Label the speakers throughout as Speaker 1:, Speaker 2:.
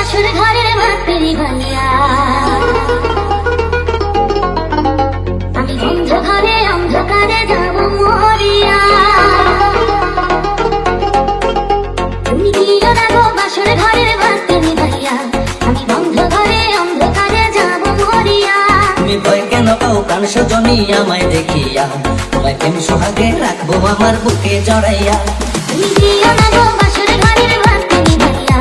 Speaker 1: বাসর ঘরের মাতেরি ভাইয়া আমি বন্ধ ঘরে অন্ধকারে যাব মরিয়া তুমি দিও না গো বাসর ঘরের মাতেরি ভাইয়া আমি বন্ধ ঘরে অন্ধকারে যাব মরিয়া
Speaker 2: তুমি ভয় কেন পাও প্রাণ সজনী আমায় দেখিয়া তোমায় প্রেম সোহাগে রাখবো আমার বুকে জড়াইয়া
Speaker 1: তুমি দিও না গো বাসর ঘরের মাতেরি ভাইয়া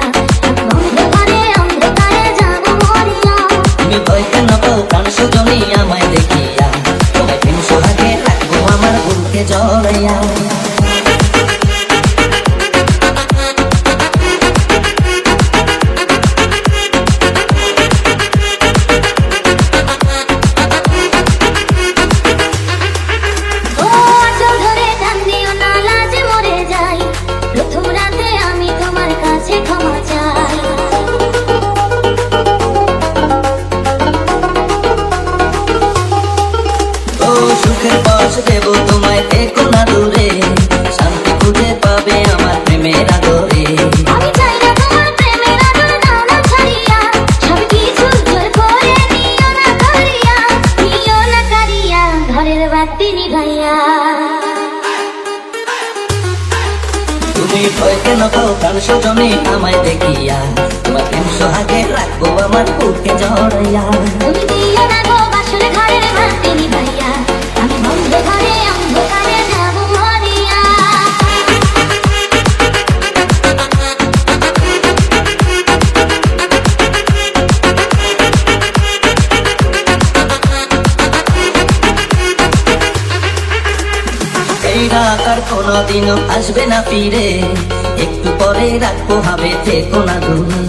Speaker 1: আমি বন্ধ ঘরে অন্ধকারে যাব মরিয়া
Speaker 2: তুমি ভয় কেন পাও প্রাণ সজনী আমায় দেখিয়া তোমায় প্রেম সোহাগে রাখবো আমার বুকে জড়াইয়া সুখের পথ দেব তোমায় থেকো না দূরে শান্তি খুঁজে পাবে আমার প্রেমের আদরে
Speaker 1: আমি চাই না তোমার প্রেমের আদর দাও না ছাড়িয়া সব কিছু জোর করে নিও না করিয়া ঘরের বাতি নিভাইয়া
Speaker 2: তুমি ভয় কেন পাও প্রাণ সজনী আমায় দেখিয়া তোমার প্রেম সোহাগে রাখবো আমার বুকে জড়াইয়া
Speaker 1: তুমি দিও না গো বাসর ঘরের বাতি নিভাইয়া আমি বন্ধ ঘরে অন্ধকারে যাব মরিয়া
Speaker 2: এই রাত আর কোনোদিনও আসবে না ফিরে একটু পরে রাখবো হবে থেকো না দূরে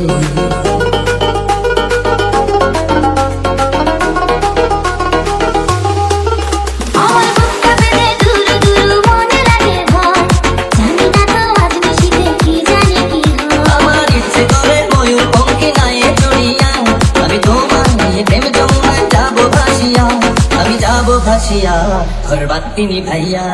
Speaker 1: আমার বুকটা বেঁধে দুরু দুরু মনে লাগে ভয় জানি না তো আজ নিশিতে কি জানি কি হয়
Speaker 2: আমার ইচ্ছে করে ময়ূর পঙ্খী নায়ে চড়িয়া আমি তোমার নিয়ে প্রেম যমুনায় যাবো ভাসিয়া আমি যাবো ভাসিয়া ঘর বাতি নিভাইয়া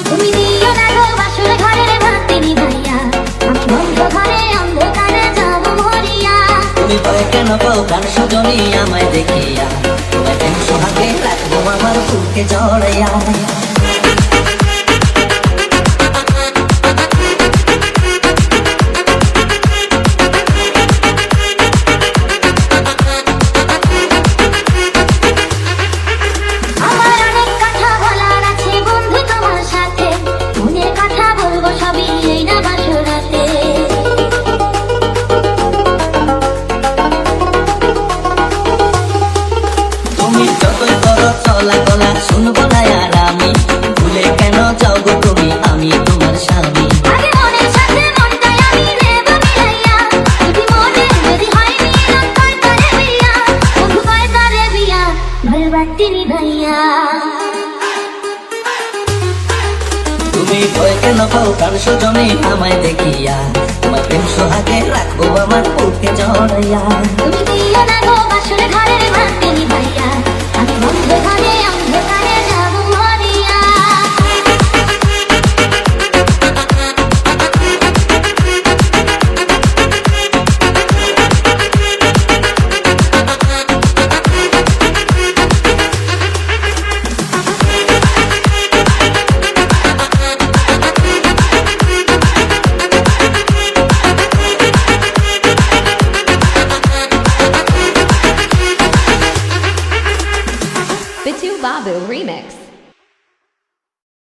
Speaker 1: তুমি দিও না গো বাসর ঘরের বাতি নিভাইয়া আমি বন্ধ ঘরে অন্ধকারে যাব মরিয়া
Speaker 2: তুমি ভয় কেন পাও প্রাণ সজনী আমায় দেখিয়া তোমায় প্রেম সোহাগে রাখবো আমার বুকে জড়াইয়া
Speaker 1: আমার অনেক কথা বলার আছে বন্ধু তোমার সাথে মনের কথা বলবো সবই এই না বাসরাতে
Speaker 2: তুমি যতই করো চলা গলা শুনবো না আর আমি ভুলে কেন যাও গো তুমি আমি তোমার স্বামী
Speaker 1: আগে মনের সাথে মনটাই আমি নেব মিলাইয়া যদি হয় মিলন কয় তারে বিয়া বন্ধু কয় তারে বিয়া ঘরের বাতি নিভাইয়া
Speaker 2: তুমি ভয় কেন পাও প্রাণ সজনী আমায় দেখিয়া তোমার প্রেম সোহাগে রাখবো আমার বুকে জড়াইয়া
Speaker 1: তুমি দিও না গো বাসর ঘরের বাতি নিভাইয়া আমি বন্ধ ঘরে অন্ধকারে যাব মরিয়া
Speaker 3: Bitu Babu Remix.